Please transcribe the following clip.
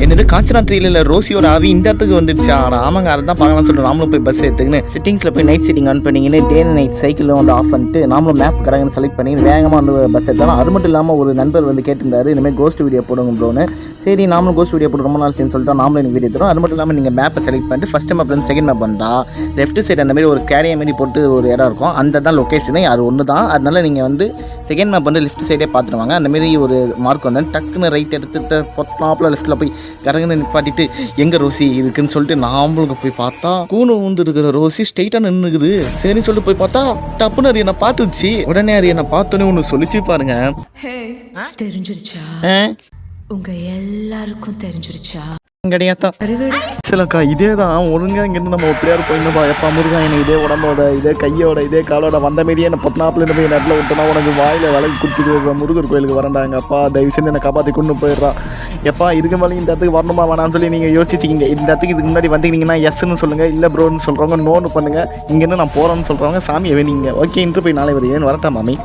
என்னது கான்சன்ட்ரேட்டில் ரோசியோட ஆவி இந்த இடத்துக்கு வந்துடுச்சா? ஆமாங்க, அதை தான் பார்க்கலாம் சொல்லிட்டு நாமளும் போய் பஸ் எடுத்துக்கின்னு செட்டிங்ஸில் போய் நைட் செட்டிங் ஆன் பண்ணிங்கன்னு டே அண்ட் நைட் சைக்கிள் வந்து ஆஃப் பண்ணிட்டு நாமளும் மேப் கடங்கன்னு செலக்ட் பண்ணி வேகமாக வந்து பஸ் எடுத்தாலும். அது மட்டும் இல்லாமல் ஒரு நண்பர் வந்து கேட்டிருந்தாரு இனிமேல் கோஸ்ட் வீடியோ போடுங்க ப்ரோன்னு. சரி நாமளும் கோஸ்ட் வீடியோ போட்டு ரொம்ப நாள் சேர்ந்து சொல்லிட்டு நாமளும் எனக்கு வீடியோ தரும். அது மட்டும் இல்லாமல் நீங்கள் மேப்பை செலக்ட் பண்ணிட்டு ஃபஸ்ட் மேப் வந்து செகண்ட் மேப் பண்ணா லெஃப்ட் சைடு அந்த மாதிரி ஒரு கேரியா மாதிரி போட்டு ஒரு இடம் இருக்கும். அந்த தான் லொக்கேஷனு, அது ஒன்று தான். அதனால நீங்கள் வந்து செகண்ட் மேப் வந்து லெஃப்ட் சைடே பார்த்துருவாங்க. அந்தமாரி ஒரு மார்க் வந்து டக்குன்னு ரைட் எடுத்துட்டு பொத்தாப்பில் லெஃப்ட்டில் போய் கரங்கன்னு நிப்பாட்டிட்டு எங்கே ரோசி இருக்குன்னு சொல்லிட்டு நாமளுக்கு போய் பார்த்தா கூணு வந்து இருக்கிற ரோசி ஸ்ட்ரெயிட்டாக நின்றுக்குது. சரின்னு சொல்லிட்டு போய் பார்த்தா டப்புன்னு அது என்னை பார்த்துச்சு. உடனே அது என்னை பார்த்தோன்னே ஒன்று சொல்லிச்சு பாருங்க. தெரிஞ்சிருச்சா? உங்க எல்லாருக்கும் தெரிஞ்சிருச்சா? கிடையாதா சிலக்கா இதே தான் ஒழுங்காக இங்கேருந்து நம்ம ஒப்படியாரு போயிருந்தோம்பா. எப்போ முருகன் என்னை இதே உடம்போட இதே கையோட இதே காலோட வந்த மாரியே என்ன 14 போய் நேரத்தில் விட்டோன்னா உனக்கு வாயில் விலைக்கு குடிச்சிட்டு முருகர் கோயிலுக்கு வரண்டாங்க. அப்பா தயவு செஞ்சு என்னை காப்பாற்றி கொண்டு போயிடுறான். எப்பா இதுக்கு மேலே இந்த இடத்துக்கு வரணுமா வேணான்னு சொல்லி நீங்கள் யோசிச்சிக்கிங்க. இந்த இடத்துக்கு இதுக்கு முன்னாடி வந்தீங்கன்னா எஸ்ன்னு சொல்லுங்கள், இல்லை ப்ரோன்னு சொல்கிறவங்க நோன்னு பண்ணுங்கள். இங்கேருந்து நான் போகிறேன்னு சொல்கிறவங்க சாமியை வேணிங்க. ஓகே இன்று போய் நாளை வருவேன் வரட்டா மாமி.